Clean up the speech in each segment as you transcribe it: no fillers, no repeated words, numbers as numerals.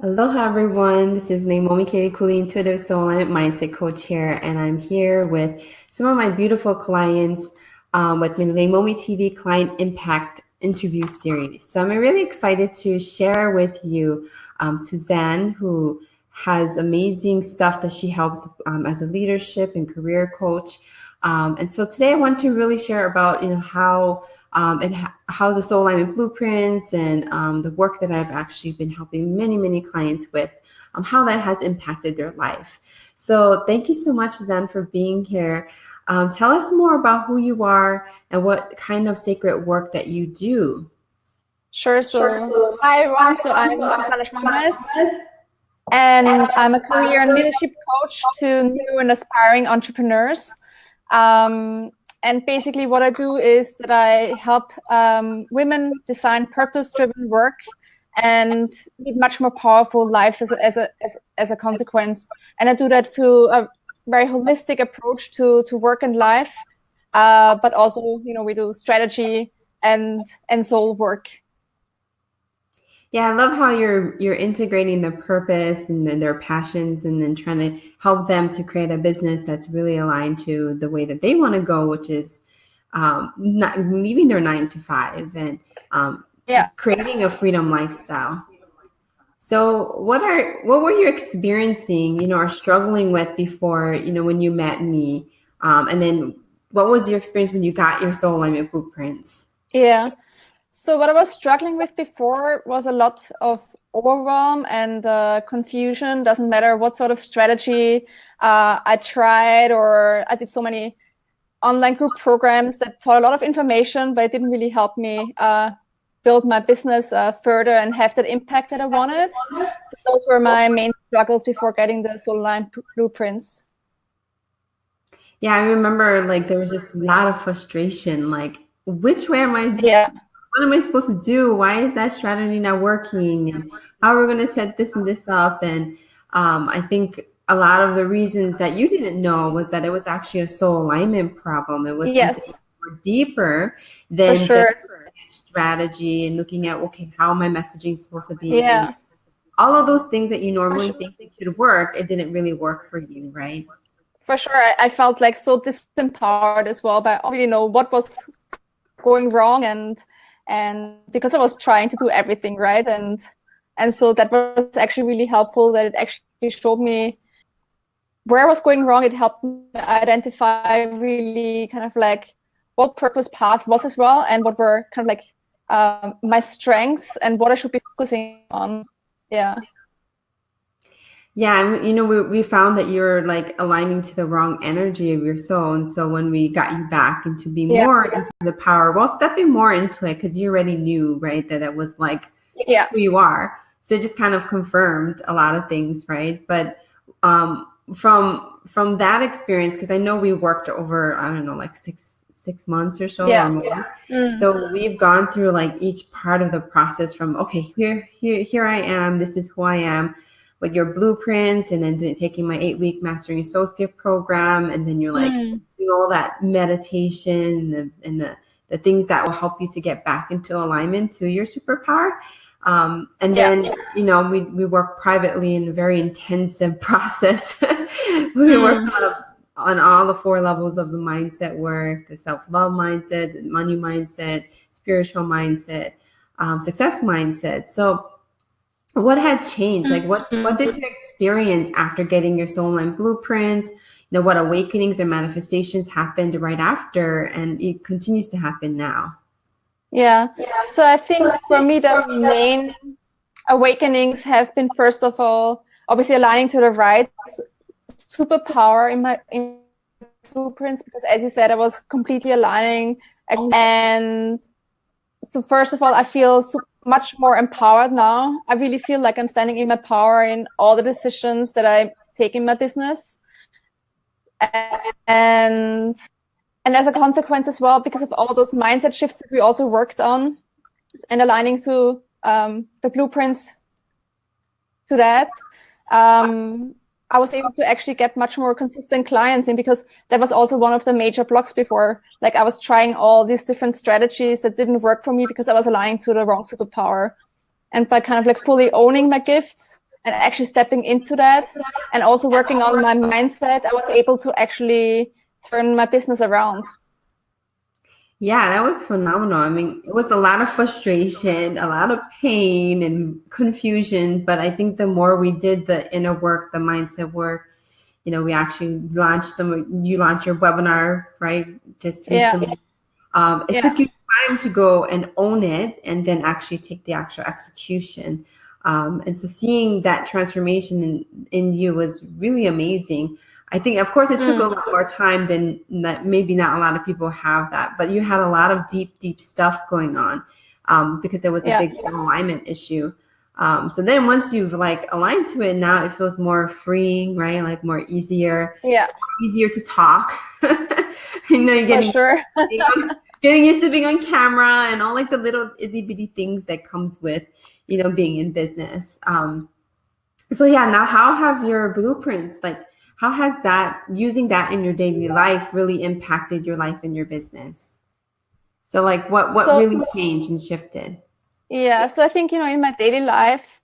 Aloha everyone, this is Leimomi Keliikuli, Intuitive Soul Alignment Mindset Coach here, and I'm here with some of my beautiful clients with my LeimomiTV Client Impact Interview Series. So I'm really excited to share with you Susanne, who has amazing stuff that she helps as a leadership and career coach. And so today I want to really share about how how the soul alignment blueprints and the work that I've actually been helping many clients with, how that has impacted their life. So thank you so much, Susanne, for being here. Tell us more about who you are and what kind of sacred work that you do. Sure. So hi everyone. So I'm Susanne Schwameis, and I'm a career and leadership coach to new and aspiring entrepreneurs. And basically what I do is that I help women design purpose-driven work and lead much more powerful lives as a consequence. And I do that through a very holistic approach to work and life, but also, we do strategy and soul work. Yeah, I love how you're integrating the purpose and then their passions and then trying to help them to create a business that's really aligned to the way that they want to go, which is not leaving their 9 to 5 and creating a freedom lifestyle. So what were you experiencing, or struggling with before, when you met me? And then what was your experience when you got your soul alignment blueprints? Yeah. So what I was struggling with before was a lot of overwhelm and confusion. Doesn't matter what sort of strategy I tried, or I did so many online group programs that taught a lot of information, but it didn't really help me build my business further and have that impact that I wanted. So those were my main struggles before getting the soul alignment blueprints. Yeah, I remember there was just a lot of frustration. Which way am I? What am I supposed to do? Why is that strategy not working? And how are we going to set this and this up? And I think a lot of the reasons that you didn't know was that it was actually a soul alignment problem. It was something more deeper than just strategy and looking at, okay, how my messaging is supposed to be. Yeah. All of those things that you normally think should work, it didn't really work for you, right? For sure. I felt so disempowered as well, but I don't really know what was going wrong, and because I was trying to do everything right, and so that was actually really helpful, that it actually showed me where I was going wrong. It helped me identify really what purpose path was as well, and what were my strengths and what I should be focusing on. Yeah, we found that you're aligning to the wrong energy of your soul. And so when we got you back into be more into the power, well, stepping more into it, because you already knew, right, that it was who you are. So it just kind of confirmed a lot of things, right? But from that experience, because I know we worked over, I don't know, six months or so or more. So we've gone through each part of the process from, okay, here I am, this is who I am, with your blueprints, and then taking my 8-week Mastering Your Soul Gift program, and then you're doing all that meditation and the things that will help you to get back into alignment to your superpower. And then we work privately in a very intensive process. We work on all the 4 levels of the mindset work: the self-love mindset, the money mindset, spiritual mindset, success mindset. So what had changed? What did you experience after getting your soul alignment blueprint? What awakenings or manifestations happened right after, and it continues to happen now? So I think for me, the main awakenings have been, first of all, obviously aligning to the right superpower in my blueprints, because as you said, I was completely aligning. And so first of all, I feel much more empowered now. I really feel like I'm standing in my power in all the decisions that I take in my business. And as a consequence as well, because of all those mindset shifts that we also worked on and aligning to the blueprints to that, I was able to actually get much more consistent clients in, because that was also one of the major blocks before. I was trying all these different strategies that didn't work for me because I was aligning to the wrong superpower. And by fully owning my gifts and actually stepping into that and also working on my mindset, I was able to actually turn my business around. Yeah, that was phenomenal. I mean, it was a lot of frustration, a lot of pain and confusion, but I think the more we did the inner work, the mindset work, you know, we actually launched you launched your webinar, right? Just recently. It took you time to go and own it and then actually take the actual execution. And so seeing that transformation in you was really amazing. I think, of course, it took a lot more time than maybe not a lot of people have that, but you had a lot of deep stuff going on because there was a big alignment issue. So then once you've like aligned to it, now it feels more freeing, right? Like more easier to talk. You know, you're getting, getting used to being on camera and all like the little itty bitty things that comes with, you know, being in business. So yeah, now how have your blueprints, like how has that, using that in your daily life really impacted your life and your business? So like what really changed and shifted? Yeah, so I think, you know, in my daily life,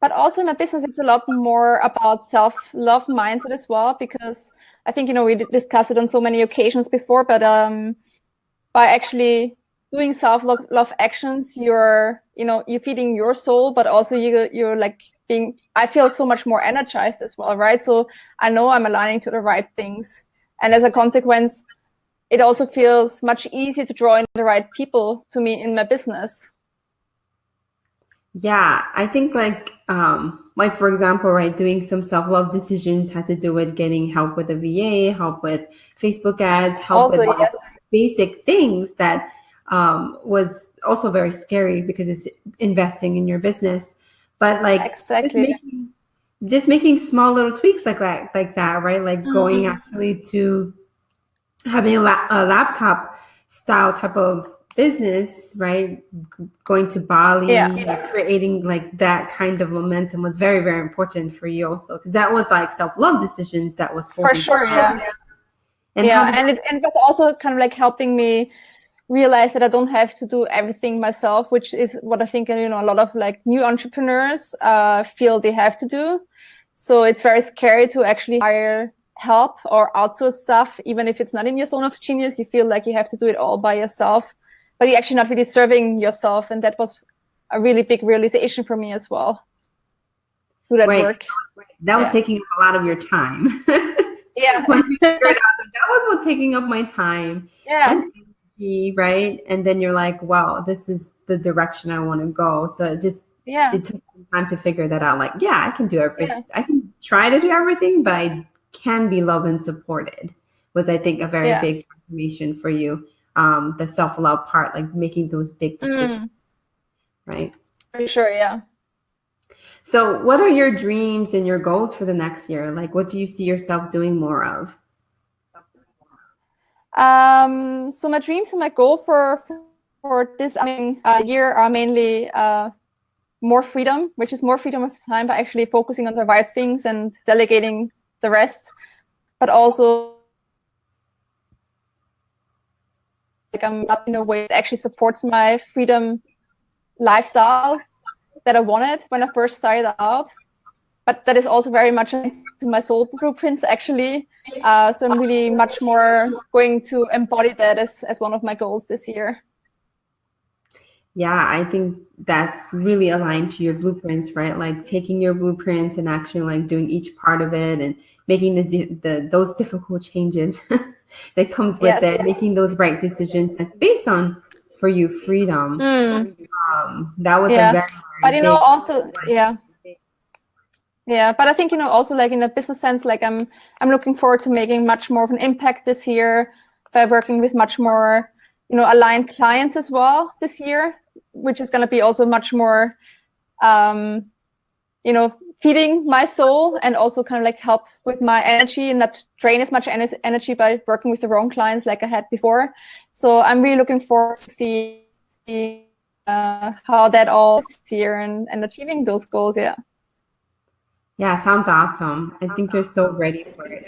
but also in my business, it's a lot more about self-love mindset as well, because I think, you know, we discussed it on so many occasions before, but by actually doing self-love actions, you're feeding your soul, but also you're like I feel so much more energized as well, right? So I know I'm aligning to the right things. And as a consequence, it also feels much easier to draw in the right people to me in my business. Yeah, I think like for example, right, doing some self-love decisions had to do with getting help with a VA, help with Facebook ads, help with basic things that was also very scary because it's investing in your business. But like just making small little tweaks like that, right? Like going actually to having a laptop style type of business, right? Going to Bali, creating like that kind of momentum was very, very important for you also, because that was like self-love decisions that was for sure. And it was also kind of like helping me realize that I don't have to do everything myself, which is what I think, you know, a lot of like new entrepreneurs feel they have to do. So it's very scary to actually hire help or outsource stuff, even if it's not in your zone of genius. You feel like you have to do it all by yourself, but you're actually not really serving yourself. And that was a really big realization for me as well. Do that work. That was taking up a lot of your time. When you figured out that was what's taking up my time. And energy, right? And then you're like, wow, this is the direction I want to go. So it just it took some time to figure that out. Like, I can do everything. I can try to do everything, but I can be loved and supported. Was, I think, a very big transformation for you. The self-love part, like making those big decisions, right? For sure, So what are your dreams and your goals for the next year? Like, what do you see yourself doing more of? So my dreams and my goal for this year are mainly more freedom, which is more freedom of time by actually focusing on the right things and delegating the rest, but also like I'm not in a way that actually supports my freedom lifestyle that I wanted when I first started out. But that is also very much into my soul blueprints, actually. So I'm really much more going to embody that as one of my goals this year. Yeah, I think that's really aligned to your blueprints, right? Like taking your blueprints and actually like doing each part of it and making those difficult changes that comes with it, making those right decisions that's based on, for you, freedom. That was a very, but you know, also but I think, you know, also like in a business sense, like I'm looking forward to making much more of an impact this year by working with much more, you know, aligned clients as well this year, which is going to be also much more, you know, feeding my soul and also kind of like help with my energy and not drain as much energy by working with the wrong clients like I had before. So I'm really looking forward to see how that all is this year and achieving those goals. Yeah, sounds awesome. I think you're so ready for it.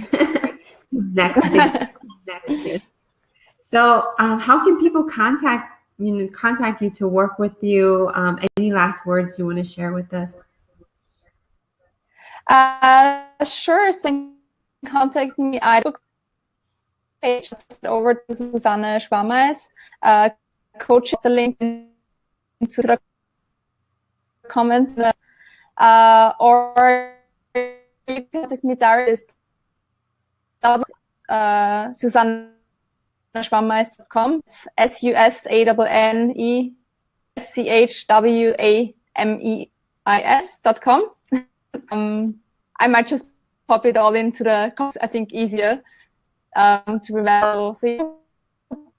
Next. So, how can people contact you to work with you? Any last words you want to share with us? Sure. So contact me. I book page over to Susanne Schwameis. Coach the link into the comments, or you can contact me directly. SusanneSchwameis.com. SusanneSchwameis.com. I might just pop it all into the comments. I think easier to remember. So you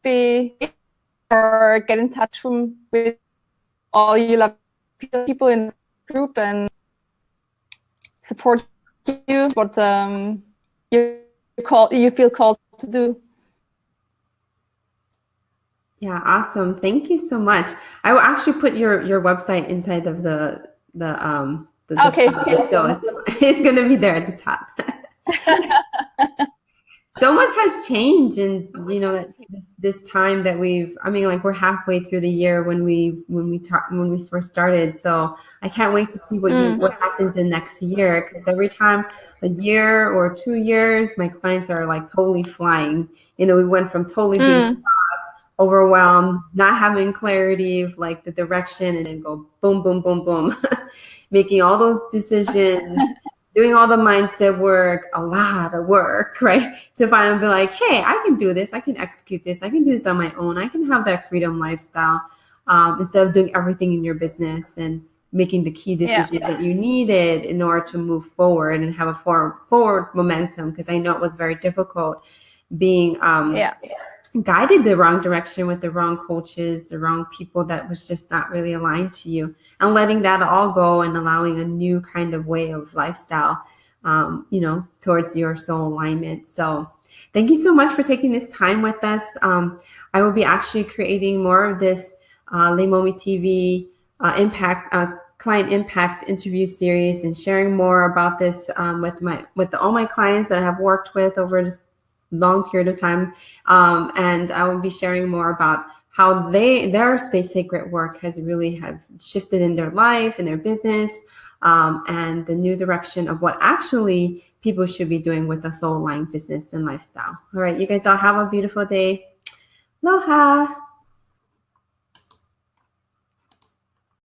be or get in touch with all you love people in the group and support you what you feel called to do. Yeah, awesome. Thank you so much. I will actually put your website inside of the okay. So it's gonna be there at the top. So much has changed in this time that we're halfway through the year when we first started. So I can't wait to see what happens in next year, because every time a year or 2 years, my clients are like totally flying. We went from totally being overwhelmed, not having clarity of like the direction, and then go boom, boom, boom, boom, making all those decisions, doing all the mindset work, a lot of work, right? To finally be like, hey, I can do this. I can execute this. I can do this on my own. I can have that freedom lifestyle, instead of doing everything in your business and making the key decisions that you needed in order to move forward and have a forward momentum. Because I know it was very difficult being guided the wrong direction with the wrong coaches, the wrong people that was just not really aligned to you, and letting that all go and allowing a new kind of way of lifestyle, towards your soul alignment. So thank you so much for taking this time with us. I will be actually creating more of this LeimomiTV client impact interview series, and sharing more about this with all my clients that I have worked with over this long period of time, and I will be sharing more about how their space sacred work has really have shifted in their life and their business, and the new direction of what actually people should be doing with a soul aligned business and lifestyle. All right, you guys all have a beautiful day. Aloha.